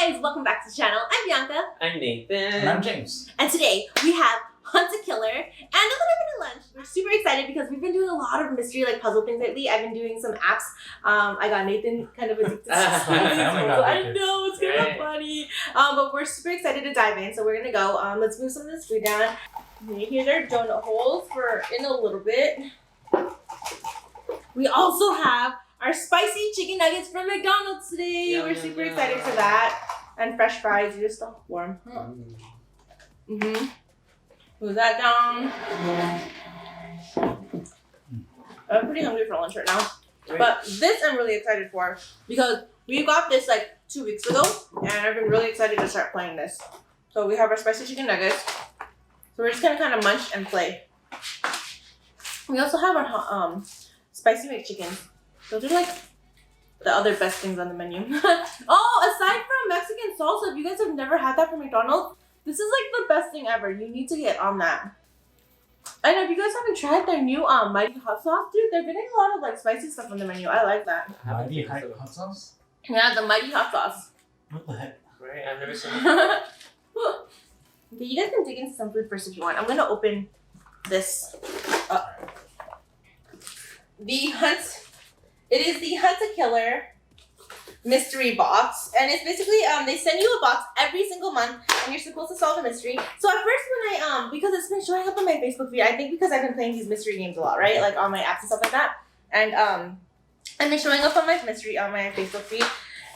guys, welcome back to the channel. I'm Bianca. I'm Nathan. And I'm James. And today we have Hunt a Killer and a little bit of lunch. We're super excited because we've been doing a lot of mystery puzzel things lately. I've been doing some apps. I got Nathan kind of addicted to I know, it's kind of funny. But we're super excited to dive in, so we're gonna go. Let's move some of this food down. Here's our donut holes for in a little bit. We also have our spicy chicken nuggets from McDonald's today. We're super excited for that. And fresh fries, you're still warm. Huh? Move that down. I'm pretty hungry for lunch right now. But this I'm really excited for because we got this like 2 weeks ago and I've been really excited to start playing this. So we have our spicy chicken nuggets. So we're just gonna kind of munch and play. We also have our spicy McChicken. Those are like the other best things on the menu. Oh, aside from Mexican salsa, if you guys have never had that from McDonald's, this is like the best thing ever. You need to get on that. And if you guys haven't tried their new Mighty Hot Sauce, dude, they're getting a lot of like spicy stuff on the menu. I like that. Mighty Hot Sauce? Yeah, the Mighty Hot Sauce. What the heck? Right, I've never seen that. Okay, you guys can dig into some food first if you want. I'm gonna open this up. It is the Hunt a Killer mystery box, and it's basically they send you a box every single month, and you're supposed to solve a mystery. So at first, when I because it's been showing up on my Facebook feed, I think because I've been playing these mystery games a lot, right? Like on my apps and stuff like that, and they're showing up on my Facebook feed.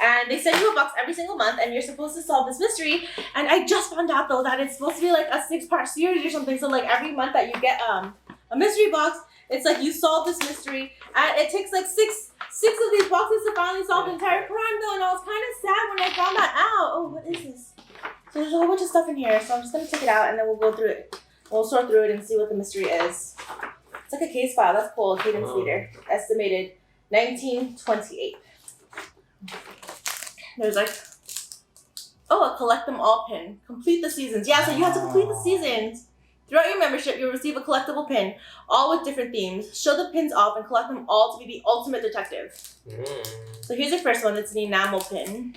And they send you a box every single month, and you're supposed to solve this mystery. And I just found out though that it's supposed to be like a 6-part series or something. So like every month that you get a mystery box, it's like you solve this mystery, and it takes like six of these boxes to finally solve the entire crime though. And I was kind of sad when I found that out. Oh, what is this? So there's a whole bunch of stuff in here. So I'm just gonna take it out, and then we'll go through it. We'll sort through it and see what the mystery is. It's like a case file. That's cool. Cadence leader, estimated 1928. There's like, a collect them all pin. Complete the seasons. Yeah, so you have to complete the seasons. Throughout your membership, you'll receive a collectible pin, all with different themes. Show the pins off and collect them all to be the ultimate detective. So here's your first one. It's an enamel pin.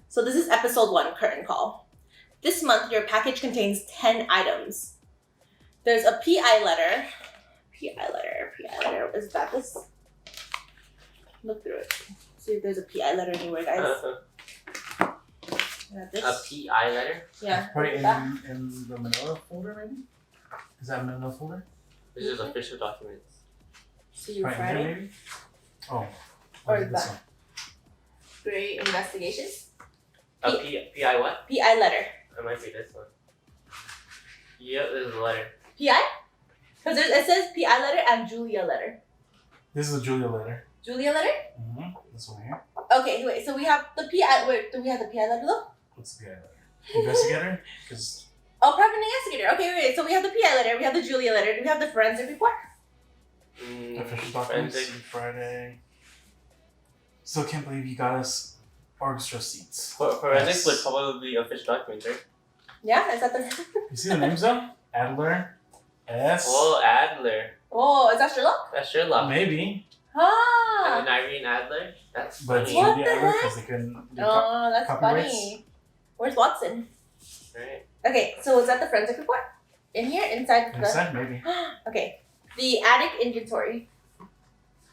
So this is episode 1, curtain call. This month, your package contains 10 items. There's a PI letter. PI letter. Is that this? Look through it. See if there's a PI letter anywhere, guys. This. A PI letter? Yeah. Probably in the Manila folder, maybe? Is that a Manila folder? This is official documents. See you Friday? Maybe? Oh. Or is that? Great investigations. A PI what? PI letter. I might be this one. Yep, there's a letter. PI? Because it says PI letter and Julia letter. This is a Julia letter. Julia letter? Mm-hmm. This one here. Okay, wait, so we have the PI, do we have the PI letter though? What's the PI letter? Investigator? Because. Oh, private investigator. Okay, wait, so we have the PI letter, we have the Julia letter, do we have the forensic report? Official documents, Friday. Still can't believe you got us orchestra seats. Forensics would probably be official documents, right? Yeah, is that the... You see the names though? Adler, S. Oh, Adler. Oh, is that Sherlock? That's Sherlock. Maybe. Ah! And Irene Adler? That's But funny. What Julia the Adler heck? because they couldn't do Oh, that's copyrights. funny. Where's Watson? Right. Okay, so is that the forensic report? In here? Inside the... Inside, maybe. Okay. The attic inventory.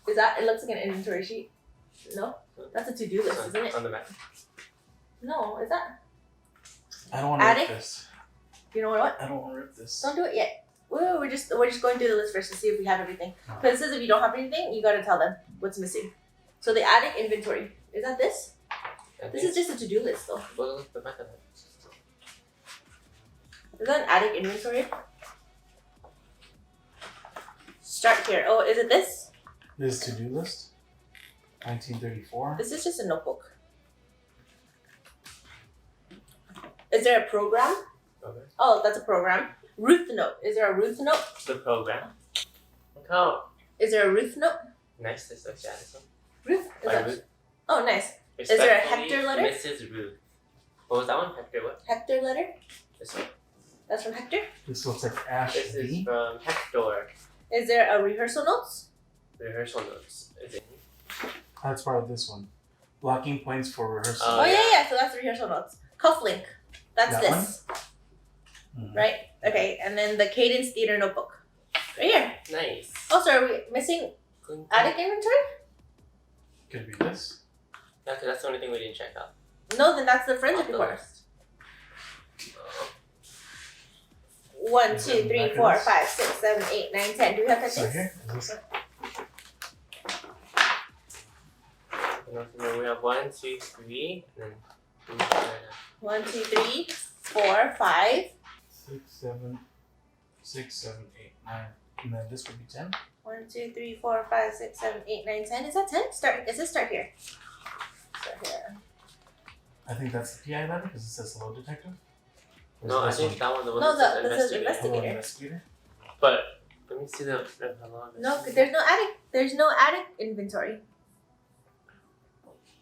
Is that... It looks like an inventory sheet. No? That's a to-do list, isn't it? On the map. No, is that? I don't want to Attic? rip this. You know what? I don't want to rip this. Don't do it yet. We're just going through the list first to see if we have everything. But it says if you don't have anything, you gotta tell them what's missing. So the attic inventory. Is that this? This is just a to-do list though. Well, look at the back of it. Is that an attic inventory? Start here. Oh, is it this? This to-do list. 1934. This is just a notebook. Is there a program? Okay. Oh, that's a program. Ruth note. Is there a Ruth note? The program. Look how Is there a Ruth note? nice this looks, Addison. Ruth? Is By that... Ruth. Oh, nice. Is there a Respectfully, Hector letter? Mrs. Ruth. What was that one? Hector what? Hector letter? This one. That's from Hector. This looks like Ash This is B. from Hector. Is there a rehearsal notes? Rehearsal notes. Is it? That's part of this one. Blocking points for rehearsal. Oh yeah. So that's the rehearsal notes. Cufflink. That's That this. Mhm. Right? Okay, and then the Cadence Theater Notebook. Right here. Nice. Also, are we missing attic inventory? Could be this. Yeah, 'cause that's the only thing we didn't check out. No, then that's the forensic Off the report. list. 1, Is 2, it 3, back 4, of this? 5, 6, 7, 8, 9, 10. Do we have 10 So things? here, is this it? And also we have 1, 2, 3, and then 1, 2, 3, 4, 5. 6, 7, 8, 9. And then this would be 10. 1, 2, 3, 4, 5, 6, 7, 8, 9, 10. Is that 10? Start. Is it start here? Start here. I think that's the PI letter because it says hello detective. Or is No, I this think one? that one, the one No, that says this is investigator. Hello investigator. investigator. But let me see the hello. No, 'cause there's no attic. There's no attic inventory.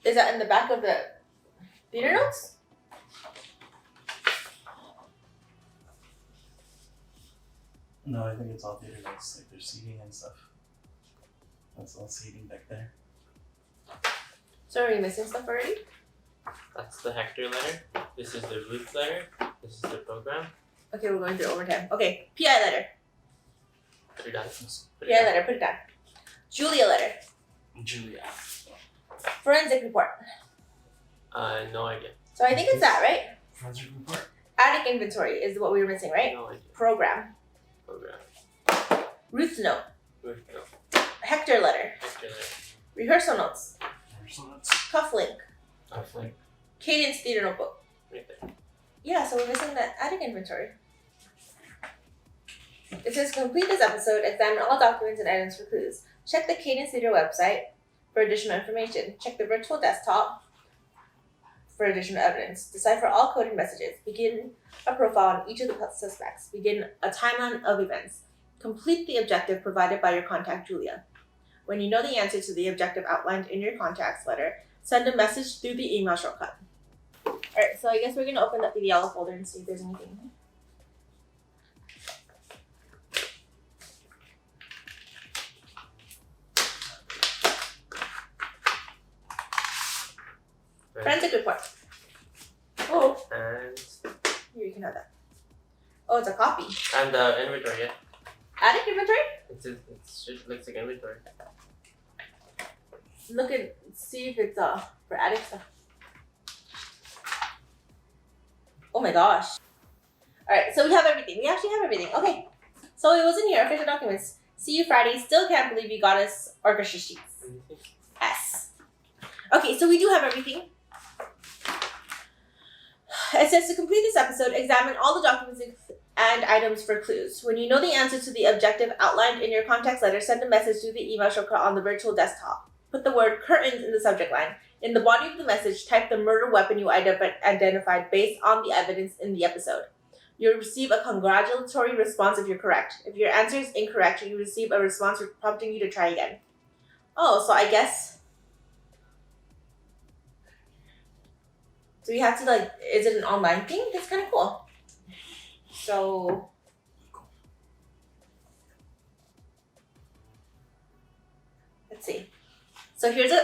Is that in the back of the theater notes? No, I think it's all theater notes. Like there's seating and stuff. That's all seating back there. So are we missing stuff already? That's the Hector letter. This is the Ruth letter. This is the program. Okay, we're going through overtime. Okay, PI letter. Put it down. Put it PI down. letter, put it down. Julia letter. Julia. Forensic report. No idea. So I think it's that, right? Forensic report. Attic inventory is what we were missing, right? No idea. Program. Program. Ruth's note. Ruth, no. Hector letter. Hector letter. Rehearsal notes. So that's Cufflink. definitely. Cadence theater notebook. Right there. Yeah, so we're missing that attic inventory. It says complete this episode, examine all documents and items for clues. Check the Cadence Theater website for additional information. Check the virtual desktop for additional evidence. Decipher all coded messages. Begin a profile on each of the suspects. Begin a timeline of events. Complete the objective provided by your contact, Julia. When you know the answer to the objective outlined in your contact's letter, send a message through the email shortcut. Alright, so I guess we're going to open up the yellow folder and see if there's anything. Forensic report. Oh, And here you can have that. Oh, it's a copy. the inventory, yeah. Attic inventory? It looks like inventory. Look and see if it's for attic stuff. Oh my gosh. Alright, so we have everything. We actually have everything. Okay. So it was in here, official documents. See you Friday. Still can't believe you got us orchestra sheets. S. Okay, so we do have everything. It says to complete this episode, examine all the documents and items for clues. When you know the answer to the objective outlined in your contact's letter, send a message through the email shortcut on the virtual desktop. Put the word curtains in the subject line. In the body of the message, type the murder weapon you identified based on the evidence in the episode. You'll receive a congratulatory response if you're correct. If your answer is incorrect, you receive a response prompting you to try again. Oh, so I guess... Do we have to, like, is it an online thing? That's kind of cool. So... Let's see. So here's a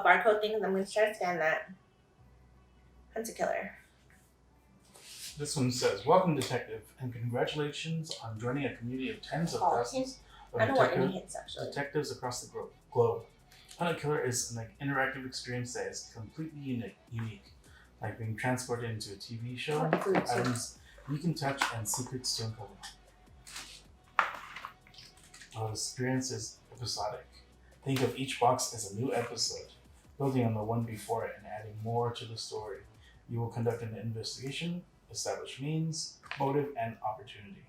barcode thing, and I'm going to try to scan that. Hunt's a killer. This one says, "Welcome, detective, and congratulations on joining a community of tens of Oh, thousands of I don't want any hits, actually. detectives across the globe. Hunt a Killer is an interactive experience that is completely unique, like being transported into a TV show, I want food, too. items you can touch, and secrets to uncover. Our experience is episodic. Think of each box as a new episode, building on the one before it and adding more to the story. You will conduct an investigation, establish means, motive, and opportunity,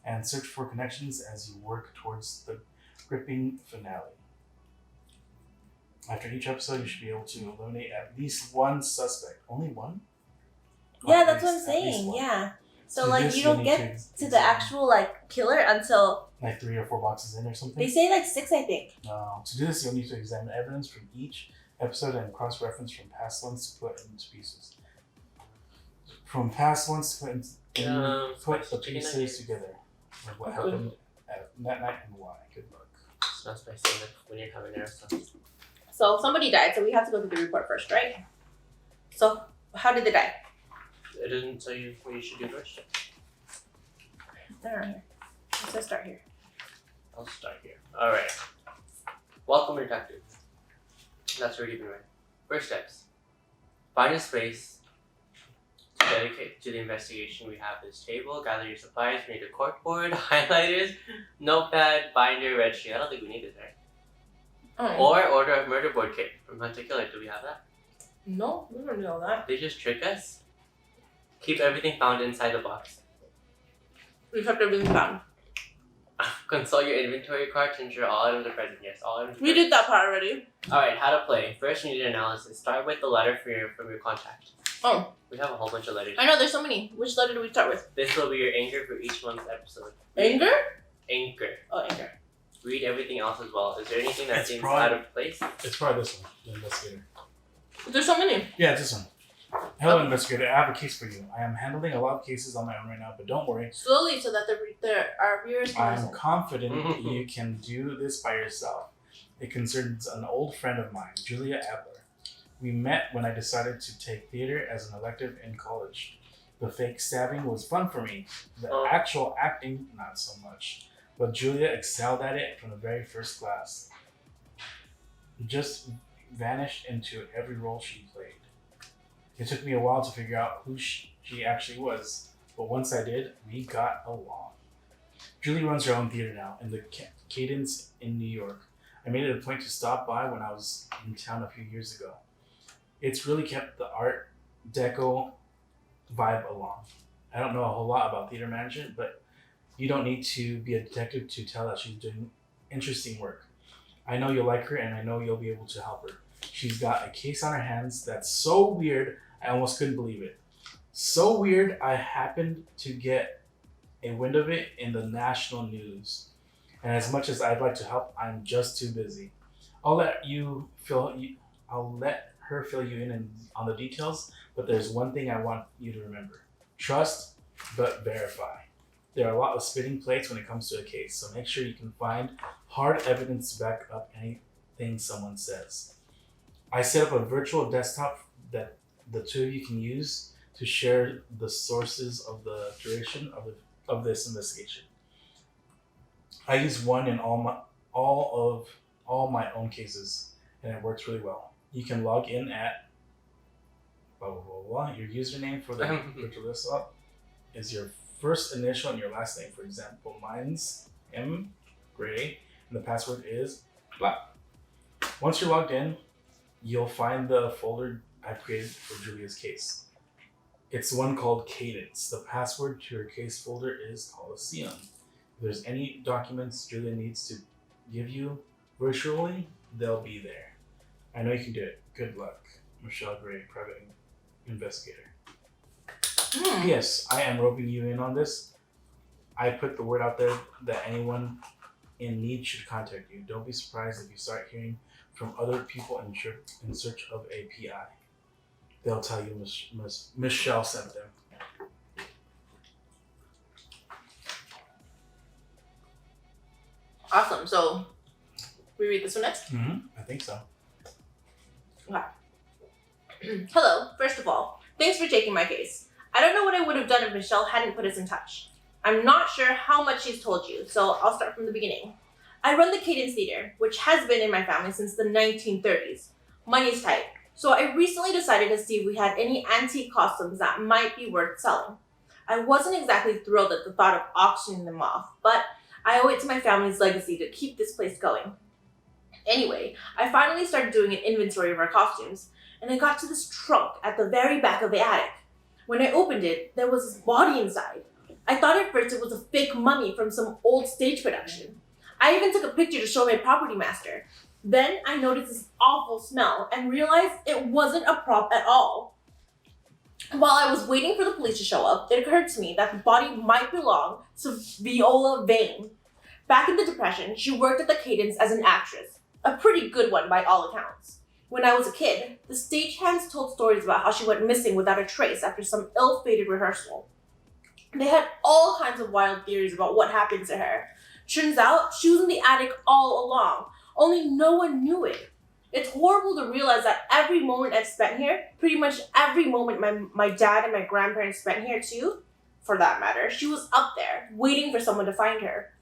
and search for connections as you work towards the gripping finale. After each episode, you should be able to eliminate at least one suspect. Only one? Yeah, At that's what I'm least- at least saying. one. Yeah. So, To like, this, you you'll don't need get to the examine, actual, like, killer until... like 3 or 4 boxes in or something. They say, like, 6, I think. To do this, you'll need to examine evidence from each episode and cross-reference from past ones to put into pieces. From past ones to put put the chicken pieces nuggets. together. Like what happened at that night and why. Good luck. Smells spicy enough when you're having aerosol. So somebody died, so we have to go through the report first, right? So how did they die? It doesn't tell you what you should do first. They're right here. It says start here. I'll start here. Alright. Welcome, detective. That's already been read. First steps. Find a space to dedicate to the investigation. We have this table. Gather your supplies. We need a corkboard, highlighters, notepad, binder, red sheet. I don't think we need this, right? Or order a murder board kit from Hunter Killer. Do we have that? No, we don't know that. They just trick us. Keep everything found inside the box. We kept everything found. Consult your inventory card to ensure all items are present. Yes, all items are We did that part already. Alright, how to play. First, you need an analysis. Start with the letter from your contact. Oh. We have a whole bunch of letters. I know, there's so many. Which letter do we start with? This will be your anchor for each month's episode. Anger? Anchor. Oh, anger. Read everything else as well. Is there anything that It's seems probably- out of place? It's probably this one, the investigator. There's so many. Yeah, it's this one. Hello, investigator. I have a case for you. I am handling a lot of cases on my own right now, but don't worry. Slowly, so that our viewers can I am listen. confident you can do this by yourself. It concerns an old friend of mine, Julia Adler. We met when I decided to take theater as an elective in college. The fake stabbing was fun for me. The actual acting, not so much. But Julia excelled at it from the very first class. Just vanished into every role she played. It took me a while to figure out who she actually was, but once I did, we got along. Julie runs her own theater now in the Cadence in New York. I made it a point to stop by when I was in town a few years ago. It's really kept the Art Deco vibe along. I don't know a whole lot about theater management, but you don't need to be a detective to tell that she's doing interesting work. I know you'll like her, and I know you'll be able to help her. She's got a case on her hands that's so weird, I almost couldn't believe it. So weird, I happened to get a wind of it in the national news. And as much as I'd like to help, I'm just too busy. I'll let her fill you in on the details, but there's one thing I want you to remember. Trust, but verify. There are a lot of spinning plates when it comes to a case, so make sure you can find hard evidence to back up anything someone says. I set up a virtual desktop that the two of you can use to share the sources of the duration of this investigation. I use one in all my own cases, and it works really well. You can log in at blah blah blah blah. Your username for the virtual desktop is your first initial and your last name. For example, mine's M Gray, and the password is blah. Once you're logged in, you'll find the folder I've created for Julia's case. It's one called Cadence. The password to her case folder is Coliseum. If there's any documents Julia needs to give you virtually, they'll be there. I know you can do it. Good luck. Michelle Gray, private investigator. Yes, I am roping you in on this. I put the word out there that anyone in need should contact you. Don't be surprised if you start hearing from other people in search of a PI. They'll tell you Michelle sent them. Awesome. So, we read this one next? I think so. Okay. Hello. First of all, thanks for taking my case. I don't know what I would have done if Michelle hadn't put us in touch. I'm not sure how much she's told you, so I'll start from the beginning. I run the Cadence Theater, which has been in my family since the 1930s. Money's tight, so I recently decided to see if we had any antique costumes that might be worth selling. I wasn't exactly thrilled at the thought of auctioning them off, but I owe it to my family's legacy to keep this place going. Anyway, I finally started doing an inventory of our costumes, and I got to this trunk at the very back of the attic. When I opened it, there was this body inside. I thought at first it was a fake mummy from some old stage production. I even took a picture to show my property master. Then I noticed this awful smell and realized it wasn't a prop at all. While I was waiting for the police to show up, it occurred to me that the body might belong to Viola Vane. Back in the Depression, she worked at the Cadence as an actress, a pretty good one by all accounts. When I was a kid, the stagehands told stories about how she went missing without a trace after some ill-fated rehearsal. They had all kinds of wild theories about what happened to her. Turns out, she was in the attic all along, only no one knew it. It's horrible to realize that every moment I've spent here, pretty much every moment my dad and my grandparents spent here too, for that matter, she was up there, waiting for someone to find her.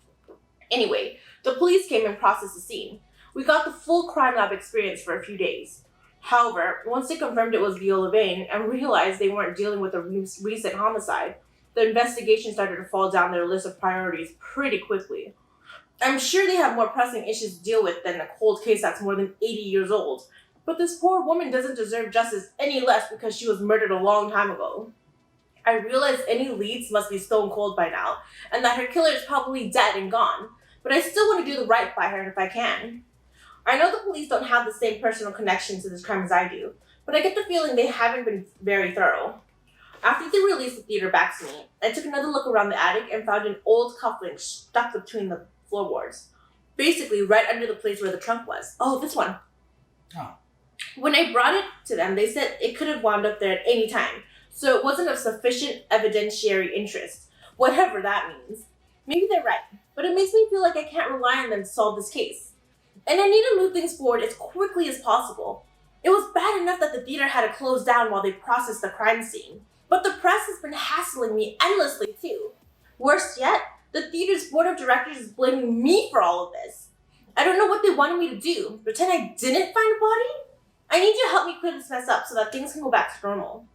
Anyway, the police came and processed the scene. We got the full crime lab experience for a few days. However, once they confirmed it was Viola Vane and realized they weren't dealing with a recent homicide, the investigation started to fall down their list of priorities pretty quickly. I'm sure they have more pressing issues to deal with than a cold case that's more than 80 years old, but this poor woman doesn't deserve justice any less because she was murdered a long time ago. I realize any leads must be stone cold by now, and that her killer is probably dead and gone, but I still want to do the right by her if I can. I know the police don't have the same personal connection to this crime as I do, but I get the feeling they haven't been very thorough. After they released the theater back to me, I took another look around the attic and found an old cufflink stuck between the floorboards. Basically, right under the place where the trunk was. Oh, this one. Oh. When I brought it to them, they said it could have wound up there at any time, so it wasn't of sufficient evidentiary interest, whatever that means. Maybe they're right, but it makes me feel like I can't rely on them to solve this case. And I need to move things forward as quickly as possible. It was bad enough that the theater had to close down while they processed the crime scene, but the press has been hassling me endlessly too. Worse yet, the theater's board of directors is blaming me for all of this. I don't know what they wanted me to do. Pretend I didn't find a body? I need you to help me clear this mess up so that things can go back to normal.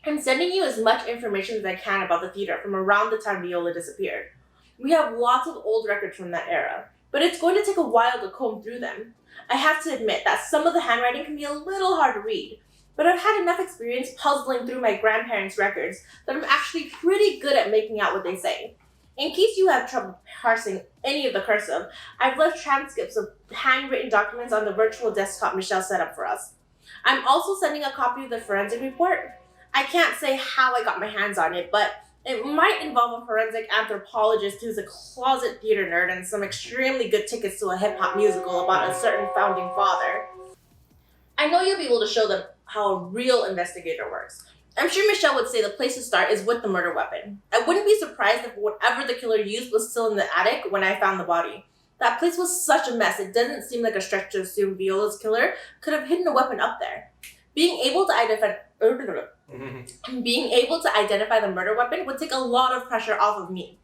I'm sending you as much information as I can about the theater from around the time Viola disappeared. We have lots of old records from that era, but it's going to take a while to comb through them. I have to admit that some of the handwriting can be a little hard to read, but I've had enough experience puzzling through my grandparents' records that I'm actually pretty good at making out what they say. In case you have trouble parsing any of the cursive, I've left transcripts of handwritten documents on the virtual desktop Michelle set up for us. I'm also sending a copy of the forensic report. I can't say how I got my hands on it, but it might involve a forensic anthropologist who's a closet theater nerd and some extremely good tickets to a hip-hop musical about a certain founding father. I know you'll be able to show them how a real investigator works. I'm sure Michelle would say the place to start is with the murder weapon. I wouldn't be surprised if whatever the killer used was still in the attic when I found the body. That place was such a mess, it doesn't seem like a stretch to assume Viola's killer could have hidden a weapon up there. Being able to identify the murder weapon would take a lot of pressure off of me.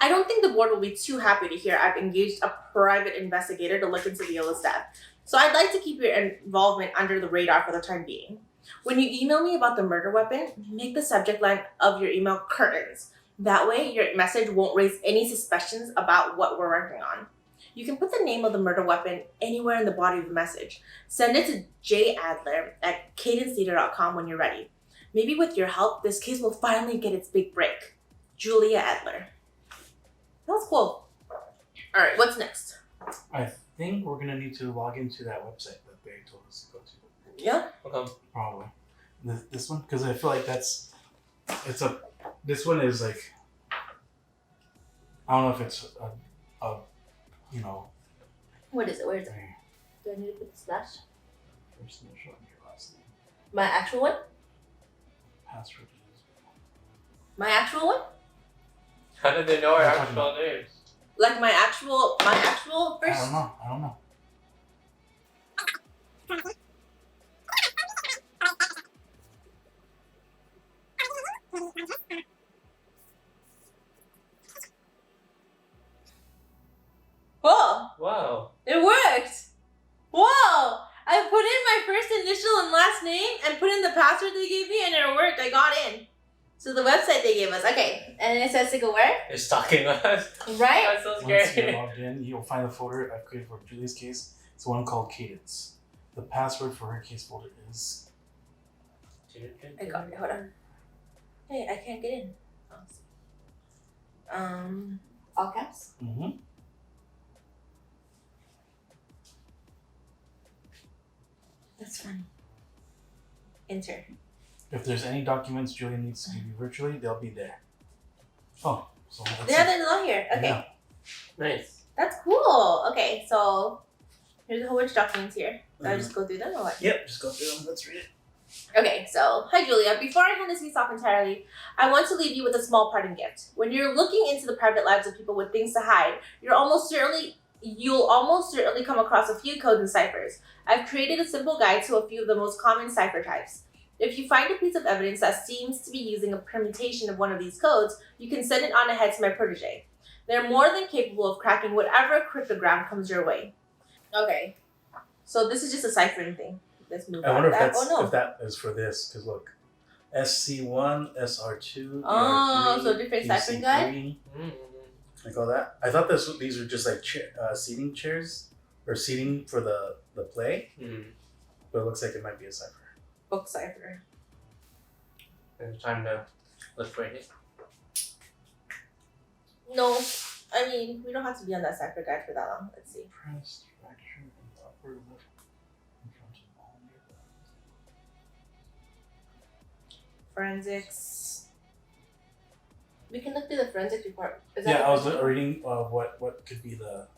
I don't think the board will be too happy to hear I've engaged a private investigator to look into Viola's death, so I'd like to keep your involvement under the radar for the time being. When you email me about the murder weapon, make the subject line of your email curtains. That way, your message won't raise any suspicions about what we're working on. You can put the name of the murder weapon anywhere in the body of the message. Send it to jadler@cadencetheater.com when you're ready. Maybe with your help, this case will finally get its big break. Julia Adler. That was cool. Alright, what's next? I think we're gonna need to log into that website that they told us to go to. Yeah? Okay. Probably. This one? Because I feel like this one is like, I don't know if it's a you know. What is it? Where is it? Do I need to put the slash? First initial and your last name. My actual one? Password is. My actual one? How did they know our actual names? Like my actual first? I don't know. Whoa! Wow. It worked! Whoa! I put in my first initial and last name and put in the password they gave me and it worked. I got in. So the website they gave us. Okay. And it says to go where? You're stalking us. Right? That's so Once you're scary. logged in, you'll find a folder I've created for Julia's case. It's one called Cadence. The password for her case folder is. I got it. Hold on. Hey, I can't get in. All caps? Mm-hmm. That's funny. Enter. If there's any documents Julia needs to give you virtually, they'll be there. Oh, so that's Yeah, it. they're not here. Okay. Yeah. Nice. That's cool. Okay, so here's a whole bunch of documents here. So I just go through them or what? Yep, just go through them. Let's read it. Okay, so hi Julia. Before I hand this piece off entirely, I want to leave you with a small parting gift. When you're looking into the private lives of people with things to hide, you're almost certainly you'll almost certainly come across a few codes and ciphers. I've created a simple guide to a few of the most common cipher types. If you find a piece of evidence that seems to be using a permutation of one of these codes, you can send it on ahead to my protege. They're more than capable of cracking whatever cryptogram comes your way. Okay, so this is just a ciphering thing. Let's move I on wonder to if that. that's Oh no. if that is for this, because look, SC1, SR2, Oh, ER3, so different ciphering guide? EC3, Mm. like all that. I thought these were just like seating chairs or seating for the play, but it looks like it might be a cipher. Book cipher. I'm trying to look for it. No, I mean, we don't have to be on that cipher guide for that long. Let's see. Pressed fracture in the upper lip in front of all near Forensics. We can look through the forensic report. Is the. that Yeah, I was the reading what could be the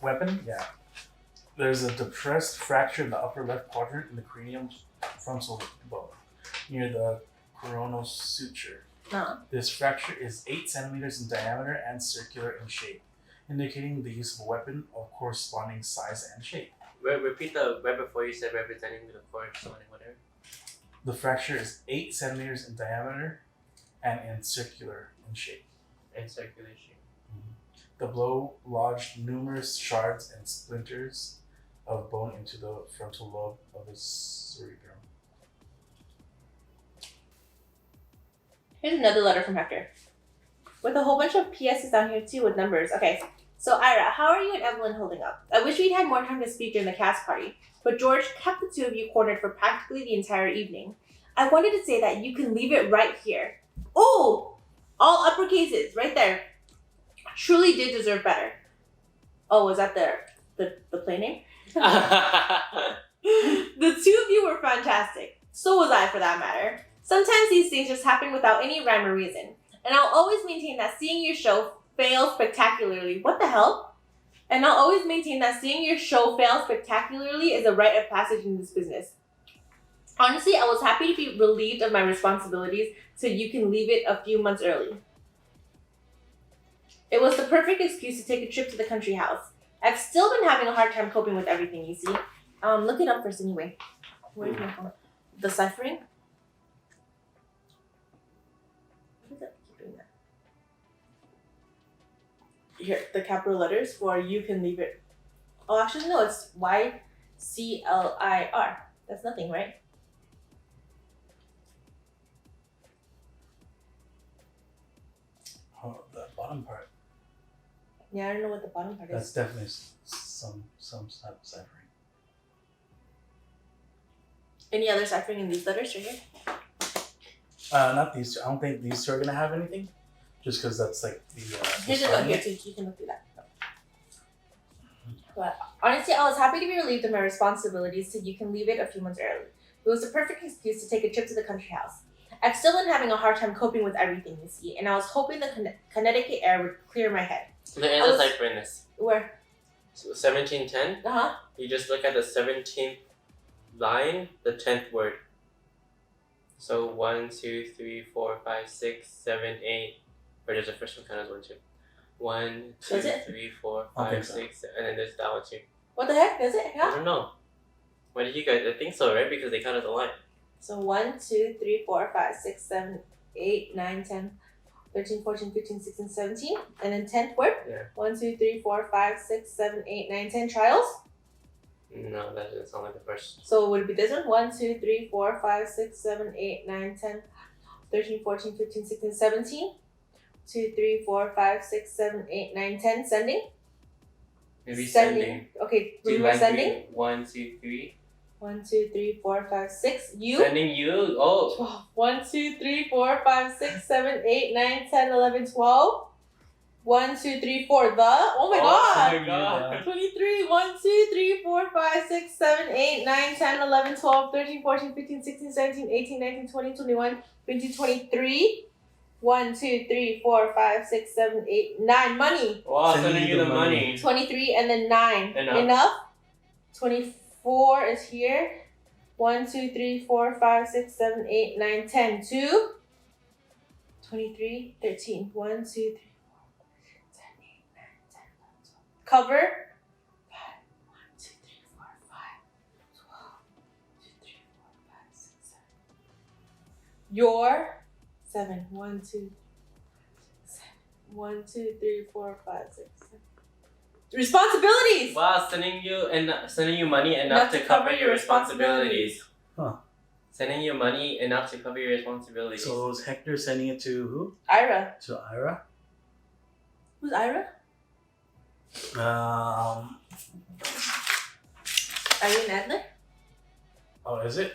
Weapon? Yeah. There's a depressed fracture in the upper left quadrant in the cranium frontal bone near the coronal suture. No. This fracture is 8 centimeters in diameter and circular in shape, indicating the use of a weapon of corresponding size and shape. Repeat the right before you said representing the corresponding whatever. The fracture is 8 centimeters in diameter and in circular in shape. And circulation. The blow lodged numerous shards and splinters of bone into the frontal lobe of the cerebrum. Here's another letter from Hector. With a whole bunch of PSs down here too with numbers. Okay, so Ira, how are you and Evelyn holding up? I wish we'd had more time to speak during the cast party, but George kept the two of you cornered for practically the entire evening. I wanted to say that you can leave it right here. Oh, all uppercases, right there. Truly did deserve better. Oh, was that the play name? The two of you were fantastic. So was I, for that matter. Sometimes these things just happen without any rhyme or reason. And I'll always maintain that seeing your show fail spectacularly. What the hell? And I'll always maintain that seeing your show fail spectacularly is a rite of passage in this business. Honestly, I was happy to be relieved of my responsibilities so you can leave it a few months early. It was the perfect excuse to take a trip to the country house. I've still been having a hard time coping with everything, you see. Look it up first anyway. Where's my phone? The ciphering? What is that? Keep doing that. Here, the capital letters for you can leave it. Oh, actually, no, it's YCLIR. That's nothing, right? Oh, the bottom part. Yeah, I don't know what the bottom part That's is. definitely some type of ciphering. Any other ciphering in these letters right here? Not these two. I don't think these two are gonna have anything. Just because that's like the. Here's a note here too. You can look through that. But honestly, I was happy to be relieved of my responsibilities so you can leave it a few months early. It was the perfect excuse to take a trip to the country house. I've still been having a hard time coping with everything, you see, and I was hoping the Connecticut air would clear my head. The end of cipher in this. Where? So 1710. Uh-huh. You just look at the 17th line, the 10th word. So 1, 2, 3, 4, 5, 6, 7, 8. Or there's the first one kind of 1, 2. 1, 2, Does it? 3, 4, I 5, think so. 6, and then there's that one too. What the heck? Does it? I Yeah. don't know. What did you guys? I think so, right? Because they counted the line. So 1, 2, 3, 4, 5, 6, 7, 8, 9, 10, 13, 14, 15, 16, 17. And then 10th word? Yeah. 1, 2, 3, 4, 5, 6, 7, 8, 9, 10. Trials? No, that doesn't sound like the first. So would it be this one? 1, 2, 3, 4, 5, 6, 7, 8, 9, 10, 13, 14, 15, 16, 17. 2, 3, 4, 5, 6, 7, 8, 9, 10. Sending? Maybe sending. Okay, Do you remember like sending? 1, 2, 3. 1, 2, 3, 4, 5, 6. You? Sending you. Oh. 12. 1, 2, 3, 4, 5, 6, 7, 8, 9, 10, 11, 12. 1, 2, 3, 4. The? Oh my god! Oh my god. 23. 1, 2, 3, 4, 5, 6, 7, 8, 9, 10, 11, 12, 13, 14, 15, 16, 17, 18, 19, 20, 21, 22, 23. 1, 2, 3, 4, 5, 6, 7, 8, 9. Money. Wow, sending you the money. 23 and then 9. Enough. 24 is here. 1, 2, 3, 4, 5, 6, 7, 8, 9, 10. 2. 23, 13. 1, 2, 3, 4, 5, 6, 7, cover 5, 1, 2, 3, 4, 5, 12, 2, 3, 4, 5, 6, 7. Your 7, 1, 2, 7, 1, 2, 3, 4, 5, 6, 7. Responsibilities. Wow, sending you money enough to cover your responsibilities. Huh. Sending you money enough to cover your responsibilities. So was Hector sending it to who? Ira. To Ira? Who's Ira? Irene Adler? Oh, is it?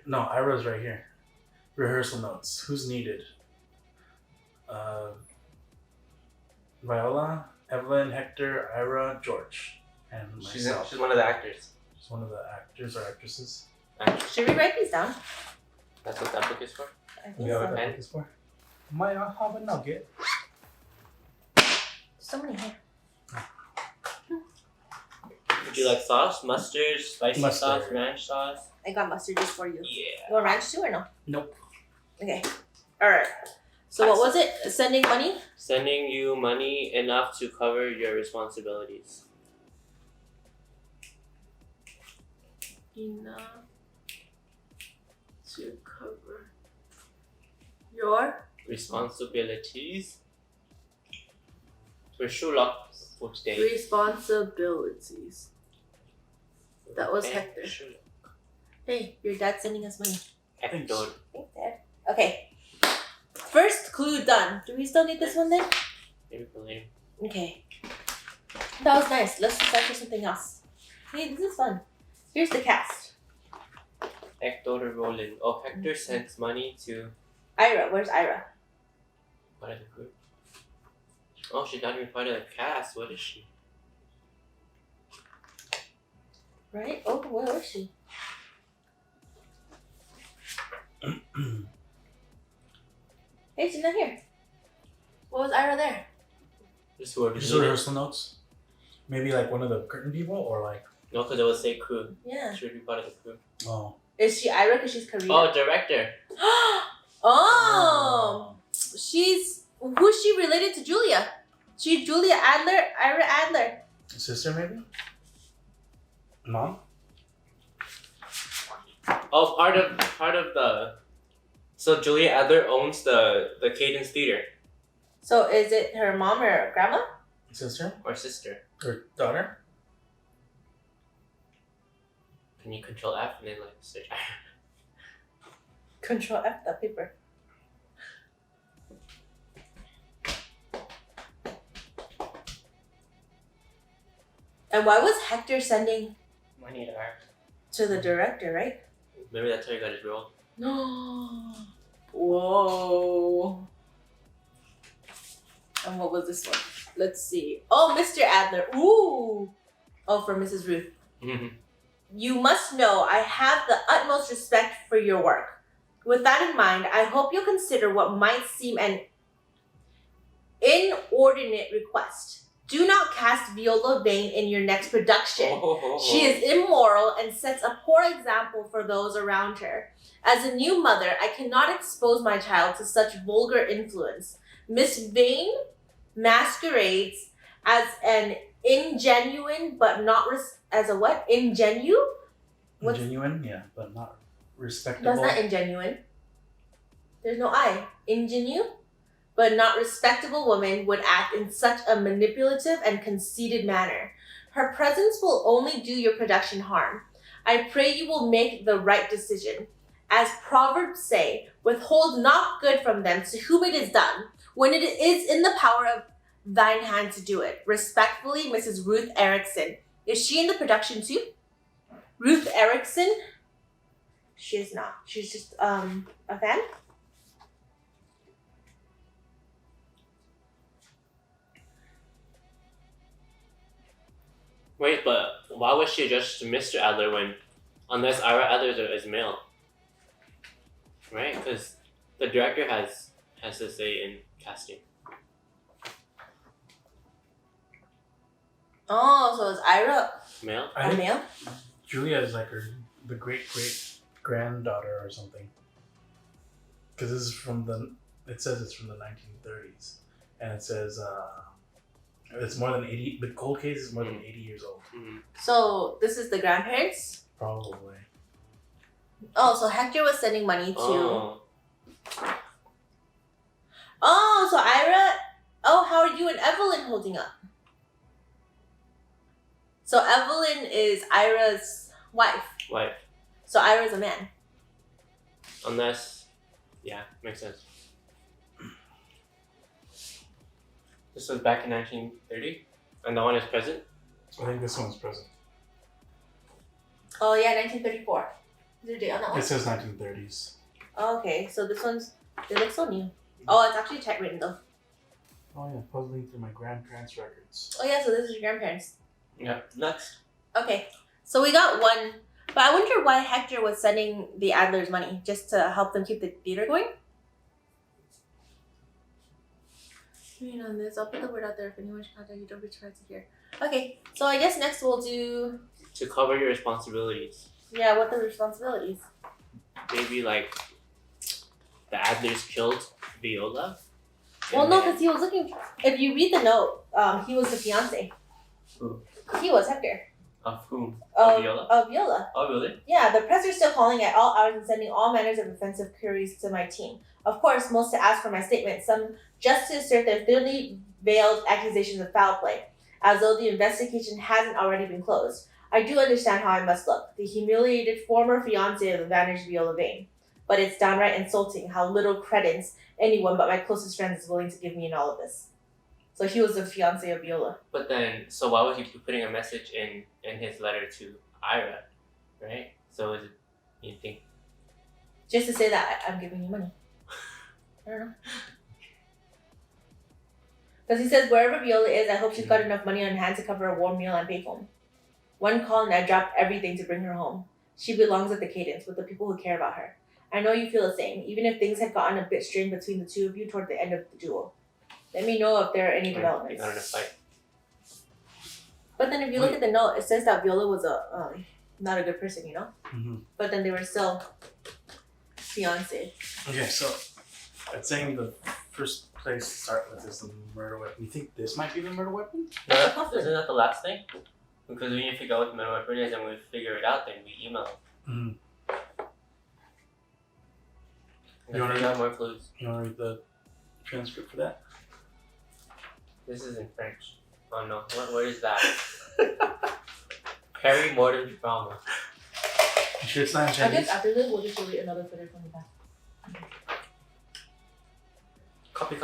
No, Ira's right here. Rehearsal notes. Who's needed? Viola, Evelyn, Hector, Ira, George, and myself. She's one of the actors. She's one of the actors or actresses. Should we write these down? That's what that book is for? I think You know what so. that book is for? Might I have a nugget? So many here. Would you like sauce? Mustard, spicy Mustard. sauce, ranch sauce? I got mustard just for you. Yeah. You want ranch too or no? Nope. Okay. Alright. So what was it? Sending money? Sending you money enough to cover your responsibilities. Enough to cover your Responsibilities. For Shulok for today. responsibilities. That was Okay, Hector. Shulok. Hey, your dad's sending us money. Hector. Thanks, Dad. Okay. First clue done. Do we still need this one then? Maybe for later. Okay. That was nice. Let's decide for something else. Hey, this is fun. Here's the cast. Hector Roland. Oh, Hector sends money to Ira. Where's Ira? part of the group. Oh, she's not even part of the cast. What is she? Right? Oh, where is she? Hey, she's not here. What was Ira there? Just whoever Just needed. rehearsal notes? Maybe like one of the curtain people or like, No, because it was say crew. Yeah. She would be part of the crew. oh. Is she Ira because she's Korean? Oh, director. Oh, she's who's she related to Julia? She's Julia Adler, Ira Adler. Sister maybe? Mom? Oh, part of the. So Julia Adler owns the Cadence Theater. So is it her mom or grandma? Sister? Or sister. Or daughter? Can you control F and then like search? Control F that paper. And why was Hector sending Money to her. to the director, right? Maybe that's how he got his role. No. Whoa. And what was this one? Let's see. Oh, Mr. Adler. Ooh. Oh, for Mrs. Ruth. You must know I have the utmost respect for your work. With that in mind, I hope you'll consider what might seem an inordinate request. Do not cast Viola Vane in your next production. She is immoral and sets a poor example for those around her. As a new mother, I cannot expose my child to such vulgar influence. Miss Vane masquerades as an ingenuine, but not as a what? Ingenu? What's- Genuine? Yeah, but not respectable. That's not ingenuine. There's no I. Ingenu? But not respectable woman would act in such a manipulative and conceited manner. Her presence will only do your production harm. I pray you will make the right decision. As Proverbs say, withhold not good from them to whom it is done, when it is in the power of thine hand to do it. Respectfully, Mrs. Ruth Erickson. Is she in the production too? Ruth Erickson? She is not. She's just a fan? Wait, but why was she just Mr. Adler when, unless Ira Adler is male, right? Because the director has a say in casting. Oh, so it's Ira Male? I a think male? Julia is like the great granddaughter or something. Because this is it says it's from the 1930s. And it says, It's more than 80. The cold case is more than 80 years old. Mm-hmm. So this is the grandparents? Probably. Oh, so Hector was sending money to... Oh. Oh, so Ira... Oh, how are you and Evelyn holding up? So Evelyn is Ira's wife. Wife. So Ira's a man. Unless, yeah, makes sense. This was back in 1930, and the one is present. I think this one's present. Oh yeah, 1934. Is there a date on that one? It says 1930s. Oh, okay, so this one's... It looks so new. Oh, it's actually typewritten though. Oh yeah, puzzling through my grandparents' records. Oh yeah, so this is your grandparents. Yeah, next. Okay, so we got one, but I wonder why Hector was sending the Adlers money, just to help them keep the theater going? On this, I'll put the word out there if anyone should contact you, don't be surprised to hear. Okay, so I guess next we'll do... To cover your responsibilities. Yeah, what the responsibilities? Maybe like the Adlers killed Viola. Well, no, because he was looking... If you read the note, he was the fiance. Who? He was Hector. Of whom? Of Viola? Of Viola. Oh, really? Yeah, the press are still calling at all hours and sending all manners of offensive queries to my team. Of course, most to ask for my statement, some just to assert their thinly veiled accusations of foul play, as though the investigation hasn't already been closed. I do understand how I must look, the humiliated former fiance of the vanished Viola Vane. But it's downright insulting how little credence anyone but my closest friends is willing to give me in all of this. So he was the fiance of Viola. But then, so why was he putting a message in his letter to Ira, right? So is it, you think? Just to say that I'm giving you money. I don't know. Because he says, wherever Viola is, I hope she's got enough money on hand to cover a warm meal and pay home. One call and I dropped everything to bring her home. She belongs at the Cadence with the people who care about her. I know you feel the same, even if things had gotten a bit strained between the two of you toward the end of the duel. Let me know if there are any developments. You're not in a fight. But then if you look at the note, it says that Viola was a not a good person, you know? Mm-hmm. But then they were still fiancé. Okay, so it's saying the first place to start with is the murder weapon. You think this might be the murder weapon? No, isn't that the last thing? Because we need to figure out what the murder weapon is, and when we figure it out, then we email them. Mm-hmm. You want to got more clues? You want to read the transcript for that? This is in French. Oh no, what is that? Perry Mortem Drama. You sure it's not in I Chinese? guess after this, we'll just read another Twitter from the back. Copy.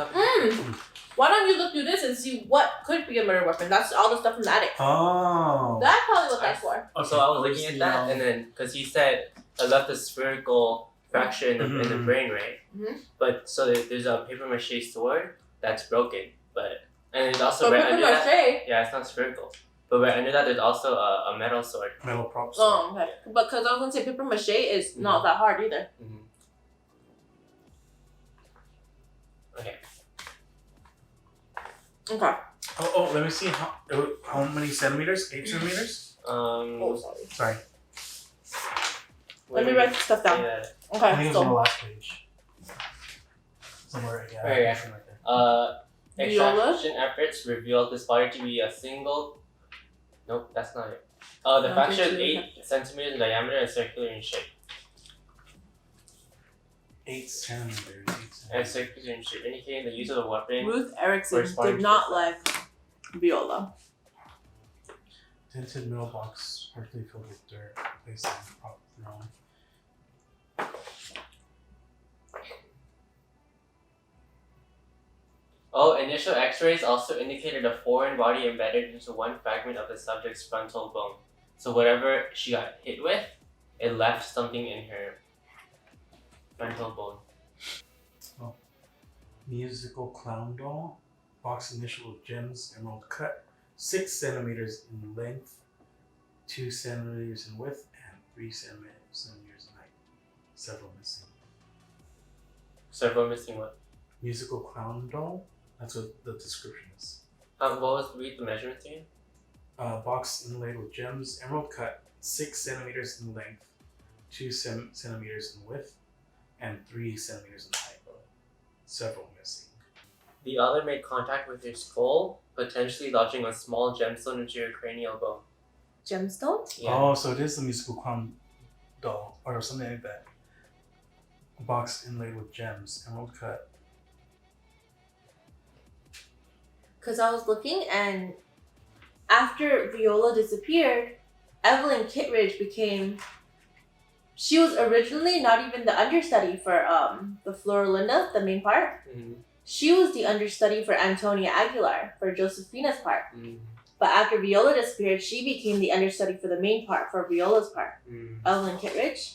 Why don't you look through this and see what could be a murder weapon? That's all the stuff from the attic. Oh. That's probably what that's for. Okay, So I was looking at that, and then because he said I left a spherical fracture in the brain, right? Mhm. But so there's a paper mache sword that's broken, but and there's also So right paper under that. mache. Yeah, it's not spherical, but right under that there's also a metal sword. Metal props. Oh, okay. But because I was gonna say paper mache is not that hard either. Mm-hmm. Okay. Okay. Oh, let me see how many centimeters? 8 centimeters? Oh, sorry. Sorry. Let me write this stuff down. Yeah. I think Okay, it was on the so last page. Somewhere, yeah. Right, yeah. Right there. Viola? Extraction efforts revealed this body to be a single. Nope, that's not it. The No, fracture is just 8 centimeters in diameter and circular in shape. 8 centimeters. 8 And centimeters. circular in shape, indicating the use of a weapon. Ruth Erickson Corresponding did to not the- like Viola. Tinted mailbox, partially filled with dirt, placed on the prop throne. Initial x-rays also indicated a foreign body embedded into one fragment of the subject's frontal bone. So whatever she got hit with, it left something in her frontal bone. Musical clown doll, box initial gems, emerald cut, 6 centimeters in length, 2 centimeters in width, and 3 centimeters in height. Several missing. Several missing what? Musical clown doll. That's what the description is. What was the measurements again? Box inlaid with gems, emerald cut, 6 centimeters in length, 2 centimeters in width, and 3 centimeters in height. Several missing. The other made contact with your skull, potentially lodging a small gemstone into your cranial bone. Gemstone? Yeah. Oh, so it is the musical clown doll or something like that. A box inlaid with gems, emerald cut. Because I was looking, and after Viola disappeared, Evelyn Kittredge became. She was originally not even the understudy for the Florinda, the main part. Mm-hmm. She was the understudy for Antonia Aguilar for Josefina's part. Mm-hmm. But after Viola disappeared, she became the understudy for the main part for Viola's part. Mm-hmm. Evelyn Kittredge.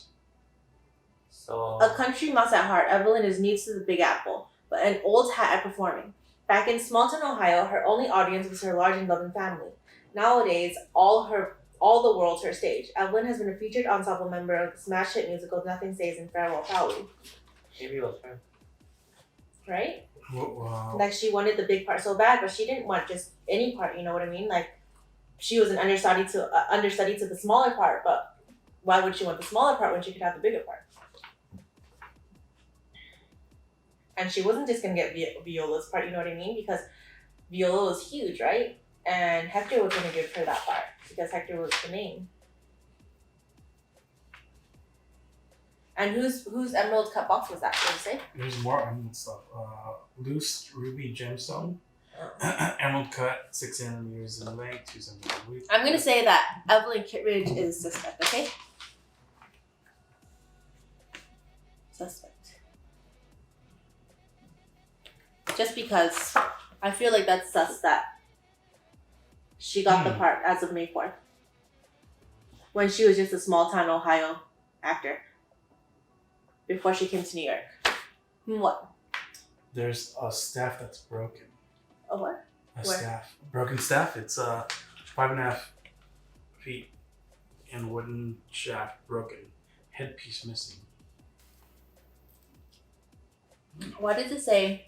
So. A country mouse at heart, Evelyn is new to the Big Apple, but an old hat at performing. Back in small-town Ohio, her only audience was her large and loving family. Nowadays, all the world's her stage. Evelyn has been a featured ensemble member of the smash hit musical Nothing Stays in Farewell Crowley. Maybe it was her. Right? Wow. Like, she wanted the big part so bad, but she didn't want just any part, you know what I mean? Like, she was an understudy to the smaller part, but why would she want the smaller part when she could have the bigger part? And she wasn't just gonna get Viola's part, you know what I mean? Because Viola was huge, right? And Hector was gonna give her that part because Hector was the name. And whose emerald cut box was that? Did you say? There's more emerald stuff. Loose ruby gemstone. Emerald cut, 6 centimeters in length, 2 centimeters in width. I'm gonna say that Evelyn Kittredge is suspect. Okay. Suspect. Just because I feel like that's sus that she got the part as of May 4th. When she was just a small town Ohio actor. Before she came to New York. What? There's a staff that's broken. A what? A Where? staff. Broken staff. It's 5.5 feet and wooden shaft broken. Headpiece missing. Why does it say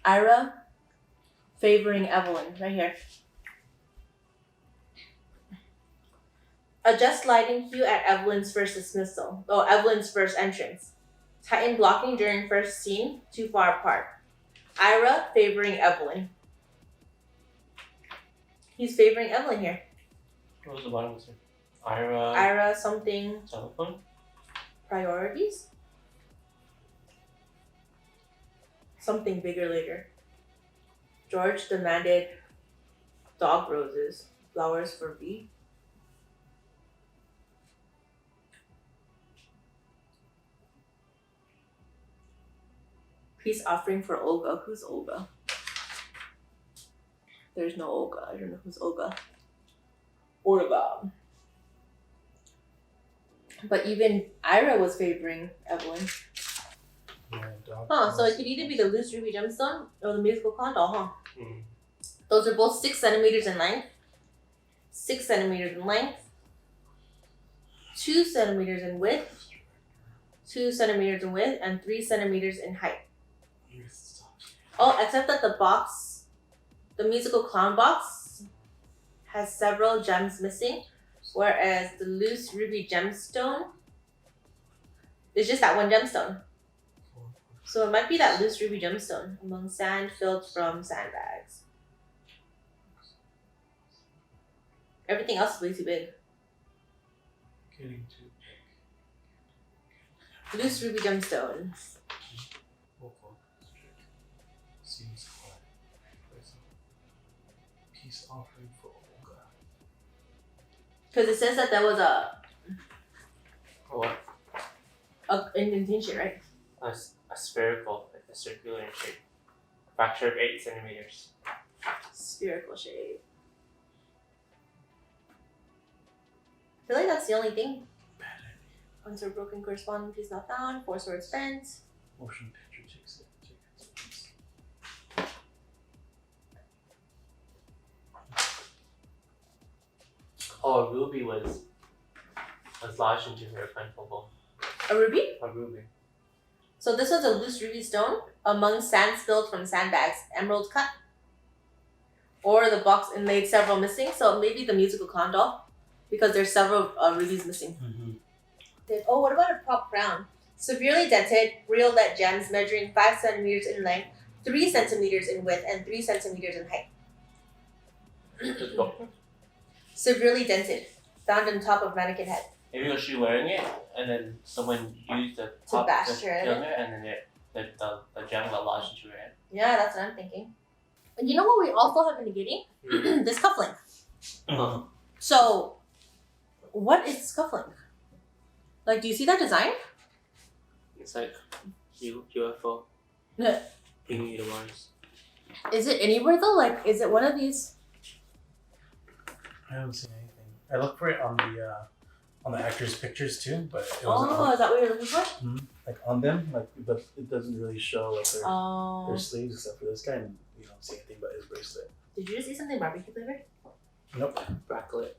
Ira favoring Evelyn right here? Adjust lighting hue at Evelyn's first dismissal. Oh, Evelyn's first entrance. Tighten blocking during first scene, too far apart. Ira favoring Evelyn. He's favoring Evelyn here. What was the bottom of it? Ira. Ira something Telephone? priorities? Something bigger later. George demanded dog roses, flowers for V. Peace offering for Olga. Who's Olga? There's no Olga. I don't know who's Olga. Olga. But even Ira was favoring Evelyn. Yeah, dog. Huh, so it could either be the loose ruby gemstone or the musical condor, huh? Mm. Those are both 6 centimeters in length. 6 centimeters in length. 2 centimeters in width. 2 centimeters in width and 3 centimeters in height. Oh, except that the box, the musical clown box, has several gems missing, whereas the loose ruby gemstone is just that one gemstone. So it might be that loose ruby gemstone among sand filled from sandbags. Everything else is way too big. Getting too Loose ruby gemstone. vocal. Seems quiet. Peace offering for Olga. Because it says that there was What? a indentation, right? A spherical, like a circular in shape. Fracture of 8 centimeters. Spherical shape. I feel like that's the only thing. Once are broken, corresponding piece not found. 4 swords spent. Motion picture takes it. Oh, a ruby was lodged into her frontal bone. A ruby? A ruby. So this was a loose ruby stone among sand spilled from sandbags, emerald cut. Or the box inlaid several missing, so maybe the musical clown doll, because there's several rubies missing. Mm-hmm. Oh, what about a prop crown? Severely dented, real lead gems measuring 5 centimeters in length, 3 centimeters in width, and 3 centimeters in height. Let's go. Severely dented, found on top of mannequin head. Maybe was she wearing it, and then someone used the top bash to her kill in her, and then the gem got lodged into her head. Yeah, that's what I'm thinking. And you know what we also have been getting? This cufflink. Uh-huh. So, what is this cufflink? Like, do you see that design? It's like UFO Yeah. bringing you to Mars. Is it anywhere though? Like, is it one of these? I haven't seen anything. I looked for it on the actors' pictures too, but it wasn't Oh, is that what you're looking for? like on them. Like, but it doesn't really show like their Oh. sleeves except for this guy, and you don't see anything but his bracelet. Did you just see something barbecue flavored? Nope. Bracelet.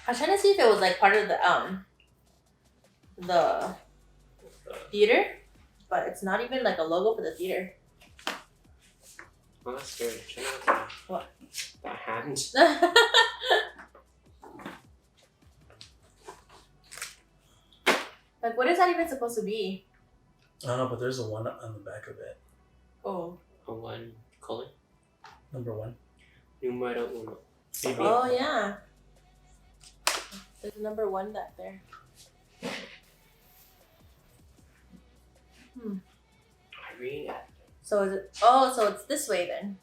I was trying to see if it was like part of the theater, but it's not even like a logo for the theater. Oh, that's scary. Check out that. What? That hand. Like, what is that even supposed to be? I don't know, but there's a 1 on the back of it. Oh. A one color. Number 1. Numero uno. Maybe. Oh yeah. There's a number 1 back there. Irene. So is it? Oh, so it's this way then.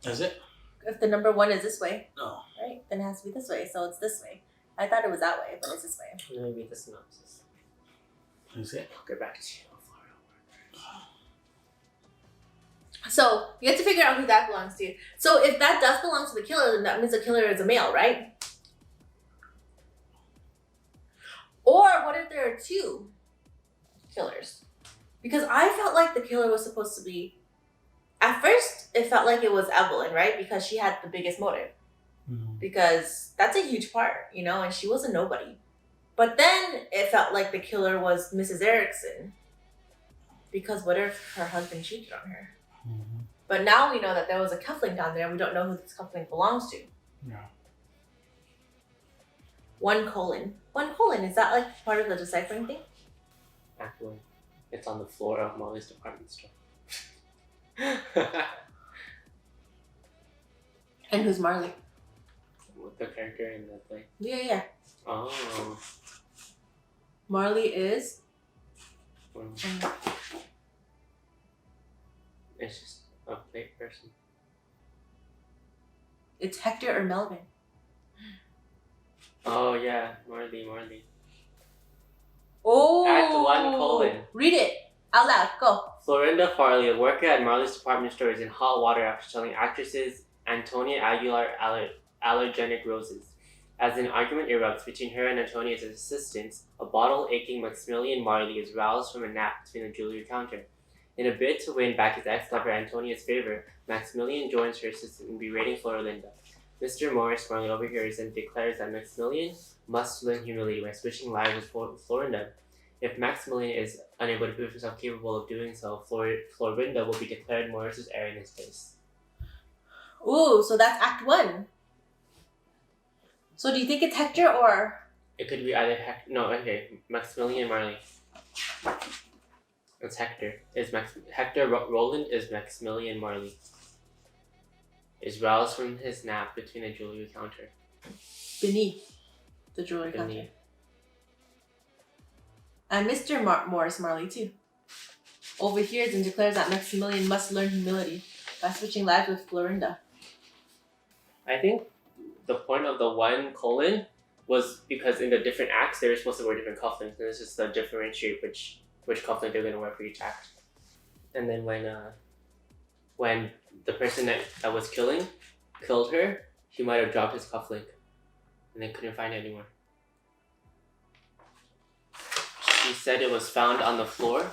Is it? If the number 1 is this way, No. right? Then it has to be this way. So it's this way. I thought it was that way, but it's this way. Let me read the synopsis. Is it? I'll get back to you. So you have to figure out who that belongs to. So if that does belong to the killer, then that means the killer is a male, right? Or what if there are 2 killers? Because I felt like the killer was supposed to be. At first, it felt like it was Evelyn, right? Because she had the biggest motive. Because that's a huge part, you know, and she was a nobody. But then it felt like the killer was Mrs. Erickson. Because what if her husband cheated on her? But now we know that there was a cufflink down there and we don't know who this cufflink belongs to. Yeah. 1 colon. 1 colon, is that like part of the deciphering thing? Actually, it's on the floor of Molly's department store. And who's Marley? With the character in the thing. Yeah. Oh. Marley is. It's just a fake person. It's Hector or Melvin. Oh yeah, Marley. Oh. Act 1 colon. Read it out loud. Go. Florinda Farley, a worker at Marley's department store, is in hot water after selling actresses Antonia Aguilar allergenic roses. As an argument erupts between her and Antonia's assistants, a bottle-aching Maximilian Marley is roused from a nap between the jewelry counter. In a bid to win back his ex-lover Antonia's favor, Maximilian joins her assistant in berating Florinda. Mr. Morris Marley overhears and declares that Maximilian must learn humility by switching lives with Florinda. If Maximilian is unable to prove himself capable of doing so, Florinda will be declared Morris's heir in his place. Ooh, so that's Act 1. So do you think it's Hector or? It could be either Maximilian Marley. It's Hector. Hector Roland is Maximilian Marley. Is roused from his nap between a jewelry counter. Beneath the jewelry counter. And Mr. Morris Marley too. Overhears and declares that Maximilian must learn humility by switching lives with Florinda. I think the point of the 1 colon was because in the different acts they were supposed to wear different cufflinks, and this is to differentiate which cufflink they're gonna wear for each act. And then when the person that was killed her, he might have dropped his cufflink and they couldn't find it anymore. She said it was found on the floor,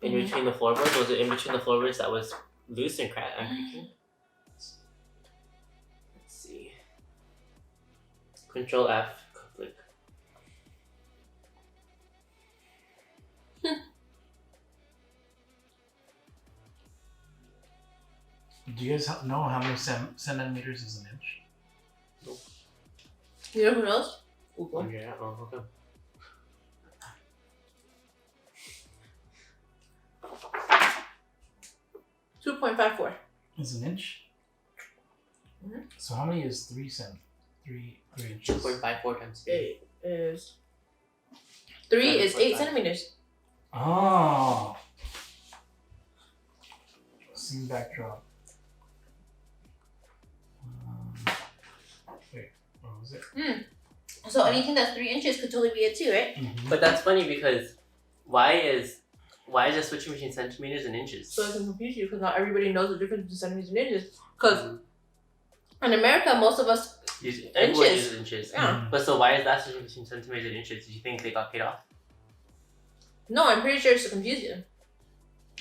in between the floorboards. Was it in between the floorboards that was loose and creaking? Let's see. Control F, cufflink. Do you guys know how many centimeters is an inch? Nope. You know who knows? Oh, yeah. Oh, okay. 2.54. Is an inch? Mhm. So how many is 3 inches? 2.54 times 3. 8 is 3 is 8 centimeters. Oh. Scene backdrop. Wait, what was it? So anything that's 3 inches could totally be a 2, right? Mm-hmm. But that's funny because why is it switching between centimeters and inches? So it can confuse you because not everybody knows the difference between centimeters and inches. Because in America, most of us Everyone inches. uses inches. Yeah. But so why is that switching between centimeters and inches? Do you think they got paid off? No, I'm pretty sure it's to confuse you.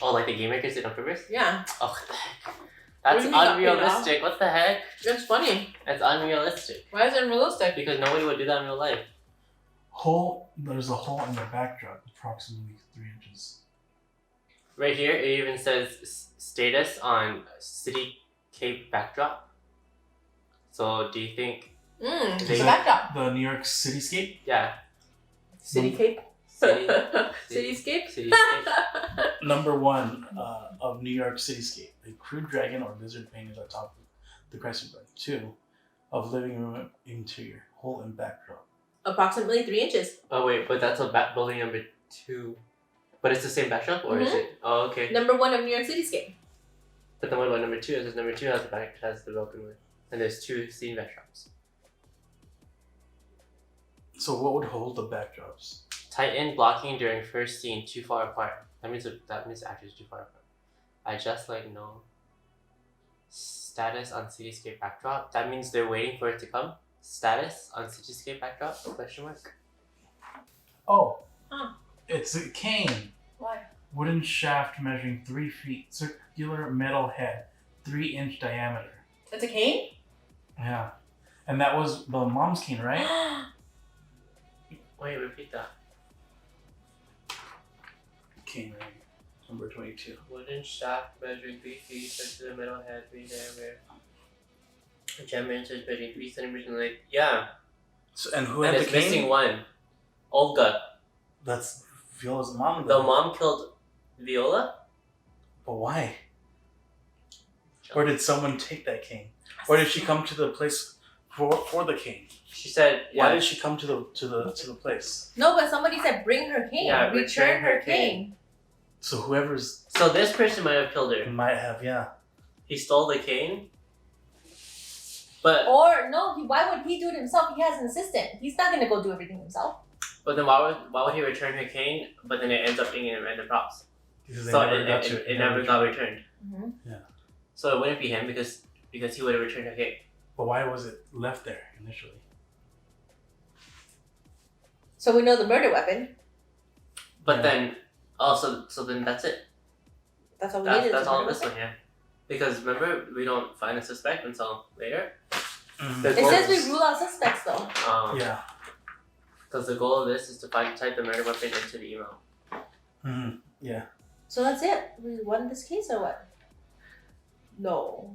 Oh, like the game makers did on purpose? Yeah. Oh, what the heck? What That's do you mean got paid off? unrealistic. What the heck? That's funny. That's unrealistic. Why is it unrealistic? Because nobody would do that in real life. There's a hole in the backdrop, approximately 3 inches. Right here, it even says status on cityscape backdrop. So do you think, It's Is a that- backdrop. The New York cityscape? yeah, Citycape. Cityscape. cityscape? Number 1 of New York cityscape. A crude dragon or lizard painted on top of the crescent moon. 2 of living room interior. Hole in backdrop. Approximately 3 inches. Oh wait, but that's a building number 2. But it's the same backdrop, or is it? Oh, okay. Number 1 of New York Cityscape. But then what about number 2? It says number 2 has the broken wood, and there's 2 scene backdrops. So what would hold the backdrops? Tighten blocking during first scene too far apart. That means the actor is too far apart. I just like no status on cityscape backdrop. That means they're waiting for it to come. Status on cityscape backdrop? Question mark. Oh. Huh. It's a cane. Why? Wooden shaft measuring 3 feet. Circular metal head. 3-inch diameter. It's a cane? Yeah. And that was the mom's cane, right? Wait, repeat that. Cane ring. Number 22. Wooden shaft measuring 3 feet, circular metal head, 3 diameter. Gem inches measuring 3 centimeters in length. Yeah. So, and who And had the it's cane? missing one. Olga. That's Viola's mom. The though. mom killed Viola? But why? Or did someone take that cane? Or did she come to the place for the cane? She said, yeah. Why did she come to the place? No, but somebody said bring her cane. Yeah, return her cane. So whoever's So this person might have killed her. might have, yeah. He stole the cane. But Or no, why would he do it himself? He has an assistant. He's not gonna go do everything himself. then why would he return her cane? But then it ends up being in random props. Because they So never it got to it. it never got returned. Mm-hmm. So it wouldn't be him because he would have returned her cane. But why was it left there initially? So we know the murder weapon. But Yeah. then also so then that's it. That's all we needed. That's is the all murder this weapon. one, yeah. Because remember, we don't find a suspect until later. Mm. The It goal says is- we rule out suspects though. Yeah. Because the goal of this is to type the murder weapon into the email. Mm-hmm. Yeah. So that's it. We won this case or what? No.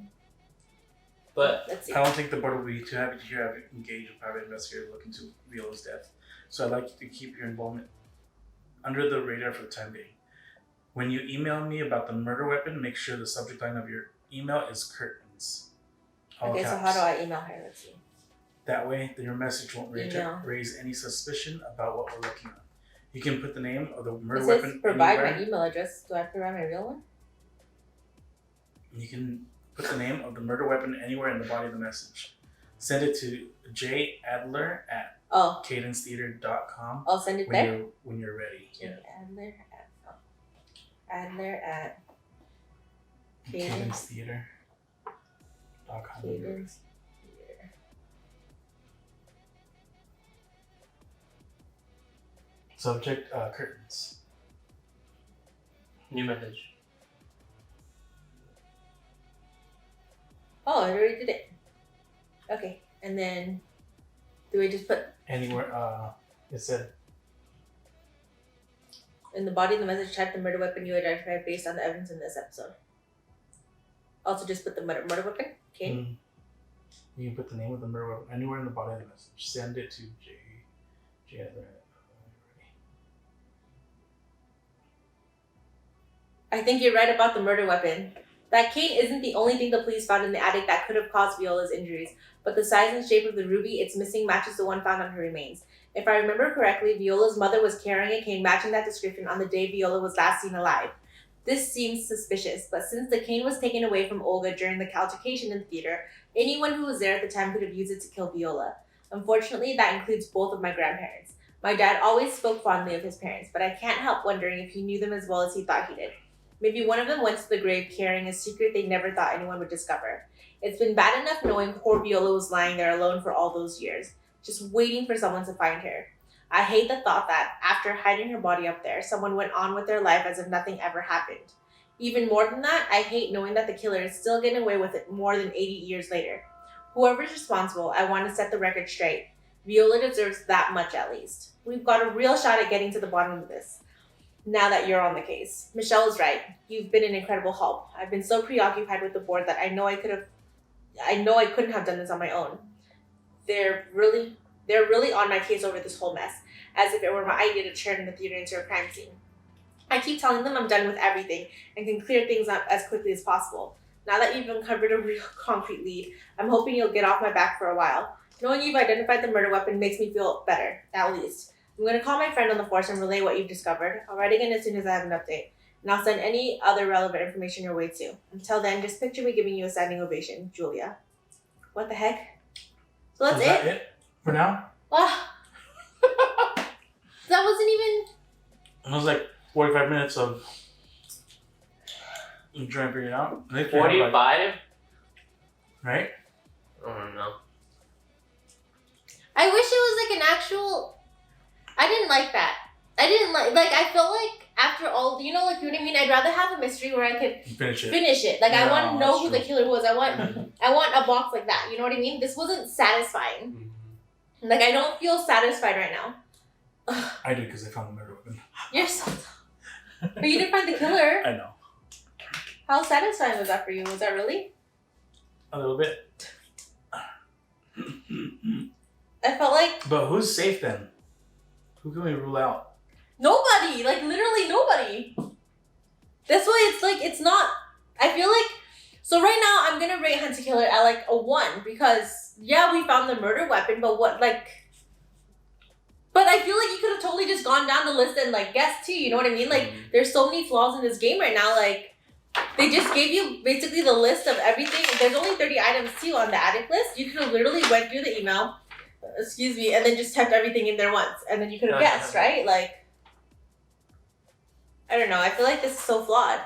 But Let's see. I don't think the board will be too happy to hear I've engaged a private investigator to look into Viola's death. So I'd like you to keep your involvement under the radar for the time being. When you email me about the murder weapon, make sure the subject line of your email is curtains. All Okay, so caps. how do I email her? Let's see. That way, your message won't Email. raise any suspicion about what we're looking at. You can put the name of the murder It says weapon provide anywhere. my email address. Do I provide my real one? You can put the name of the murder weapon anywhere in the body of the message. Send it to jadler@cadencetheater.com I'll send it there. when you're ready. Yeah. Adler at Cadence. Cadencetheater.com. Cadence. Subject curtains. new message. Oh, I already did it. Okay, and then do we just put Anywhere. It said in the body of the message type the murder weapon you identified based on the evidence in this episode? Also, just put the murder weapon. Okay. You can put the name of the murder weapon anywhere in the body of the message. Send it to Jadler. I think you're right about the murder weapon. That cane isn't the only thing the police found in the attic that could have caused Viola's injuries, but the size and shape of the ruby it's missing matches the one found on her remains. If I remember correctly, Viola's mother was carrying a cane matching that description on the day Viola was last seen alive. This seems suspicious, but since the cane was taken away from Olga during the altercation in the theater, anyone who was there at the time could have used it to kill Viola. Unfortunately, that includes both of my grandparents. My dad always spoke fondly of his parents, but I can't help wondering if he knew them as well as he thought he did. Maybe one of them went to the grave carrying a secret they never thought anyone would discover. It's been bad enough knowing poor Viola was lying there alone for all those years, just waiting for someone to find her. I hate the thought that, after hiding her body up there, someone went on with their life as if nothing ever happened. Even more than that, I hate knowing that the killer is still getting away with it more than 80 years later. Whoever's responsible, I want to set the record straight. Viola deserves that much at least. We've got a real shot at getting to the bottom of this, now that you're on the case. Michelle is right. You've been an incredible help. I've been so preoccupied with the board that I know I couldn't have done this on my own. They're really on my case over this whole mess, as if it were my idea to turn the theater into a crime scene. I keep telling them I'm done with everything and can clear things up as quickly as possible. Now that you've uncovered a real concrete lead, I'm hoping you'll get off my back for a while. Knowing you've identified the murder weapon makes me feel better, at least. I'm going to call my friend on the force and relay what you've discovered. I'll write again as soon as I have an update. And I'll send any other relevant information your way too. Until then, just picture me giving you a standing ovation, Julia. What the heck? So that's Is that it for now? Ah. That wasn't even... It was like 45 minutes of trying to figure it out. 45? Right? I don't know. I wish it was like an actual... I didn't like that. I felt like after all, you know what I mean? I'd rather have a mystery where I could Finish it. Like, Yeah, I want to know who true. the killer was. I want a box like that. You know what I mean? This wasn't satisfying. Mm-hmm. Like, I don't feel satisfied right now. I did because I found the murder weapon. You're so dumb. But you didn't find the killer. I know. How satisfying was that for you? Was that really? A little bit. I felt like But who's safe then? Who can we rule out? nobody. Like, literally nobody. That's why it's like, it's not... I feel like... So right now, I'm going to rate Hunter Killer at like a 1. Because, yeah, we found the murder weapon, but what, like... But I feel like you could have totally just gone down the list and like guessed too, you know what I mean? Like, there's so many flaws in this game right now. Like, they just gave you basically the list of everything. There's only 30 items too on the addict list. You could have literally went through the email, and then just typed everything in there once. And then you could have guessed, right? Like, I don't know. I feel like this is so flawed.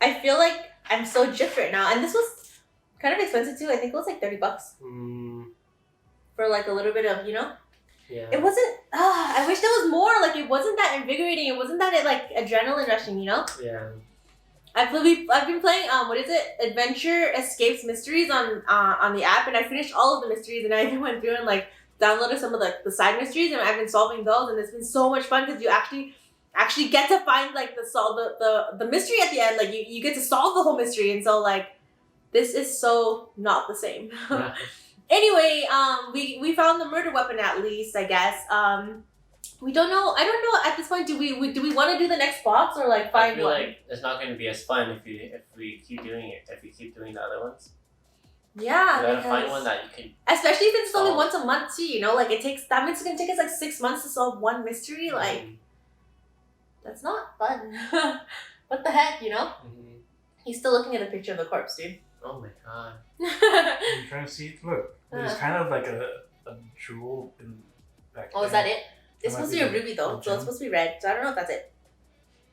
I feel like I'm so gypped right now. And this was kind of expensive too. I think it was like $30 for like a little bit of, you know? Yeah. It wasn't, I wish there was more. Like, it wasn't that invigorating. It wasn't that, like, adrenaline rushing, you know? Yeah. I've been playing, Adventure Escapes Mysteries on the app, and I finished all of the mysteries, and I even went through and, like, downloaded some of the side mysteries, and I've been solving those, and it's been so much fun because you actually get to find, like, the mystery at the end. Like, you get to solve the whole mystery, and so, like, this is so not the same. Yeah. Anyway, we found the murder weapon at least, I guess. We don't know. I don't know at this point. Do we want to do the next box or like find I feel one? like it's not going to be as fun if we keep doing it. If we keep doing the other ones, Yeah, you gotta because find one that you can. especially if it's only solve. once a month too. You know, like that means it's gonna take us like 6 months to solve one mystery. Like that's not fun. What the heck, you know? Mhm. He's still looking at a picture of the corpse, dude. Oh my god. I'm trying to see. Look, there's kind of like a jewel in back Oh, is there. that it? It's That might supposed to be a be ruby though, the so it's gem. supposed to be red. So I don't know if that's it.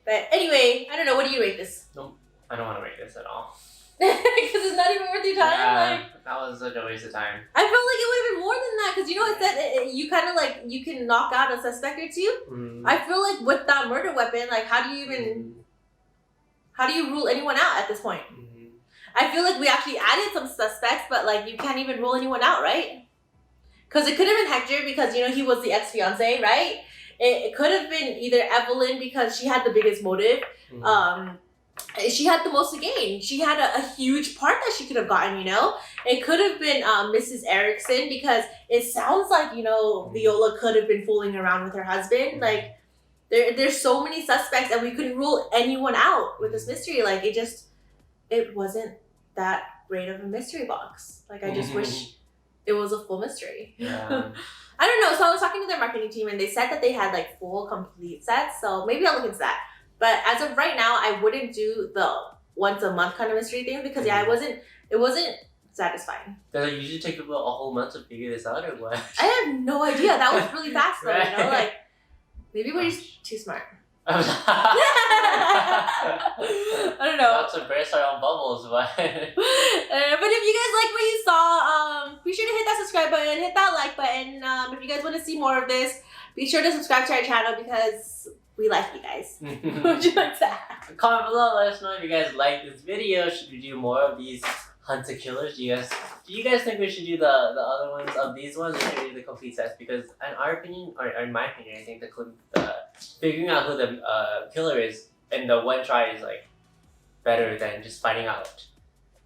But anyway, I don't know. What do you rate this? I don't want to rate this at all. Because it's not even worth your time. Yeah, Like, that was such a waste of time. I felt like it would have been more than that. Because you know, it said you kind of like you can knock out a suspect or two. Mm. I feel like with that murder weapon, like how do you rule anyone out at this point? Mhm. I feel like we actually added some suspects, but like you can't even rule anyone out, right? Because it could have been Hector because, you know, he was the ex-fiance, right? It could have been either Evelyn because she had the biggest motive. Mhm. She had the most to gain. She had a huge part that she could have gotten, you know? It could have been Mrs. Erickson because it sounds like, you know, Viola could have been fooling around with her husband. Like, there's so many suspects and we couldn't rule anyone out with this mystery. Like it wasn't that great of a mystery box. Like I just wish it was a full mystery. Yeah. I don't know. So I was talking to their marketing team and they said that they had like full complete sets. So maybe I'll look into that. But as of right now, I wouldn't do the once a month kind of mystery thing because it wasn't satisfying. Does it usually take people a whole month to figure this out or what? I have no idea. That was really fast though, you know? Like maybe we're just too smart. I don't know. Not to burst our own bubbles, but but if you guys like what you saw, be sure to hit that subscribe button, hit that like button. If you guys want to see more of this, be sure to subscribe to our channel because we like you guys. Would you like that? Comment below, let us know if you guys like this video. Should we do more of these hunter killers? Do you guys think we should do the other ones of these ones, or should we do the complete sets? Because in our opinion, or in my opinion, I think the figuring out who the killer is in the one try is like better than just finding out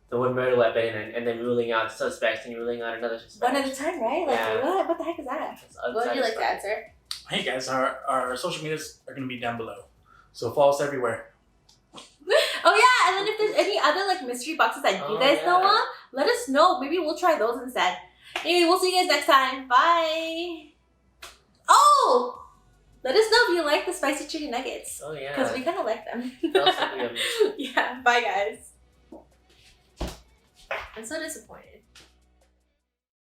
the one murder weapon and then ruling out suspects and ruling out another suspect. One at a time, right? Like Yeah. what the heck is that? It's What would you like to unsatisfying. answer? Hey guys, our social medias are going to be down below. So follow us everywhere. Oh yeah, and then if there's any other like mystery boxes that you guys know of, let us know. Maybe we'll try those instead. Anyway, we'll see you guys next time. Bye. Oh, let us know if you like the spicy chicken nuggets. Oh yeah. Because we kind of like them. Those look yummy. Yeah, bye guys. I'm so disappointed.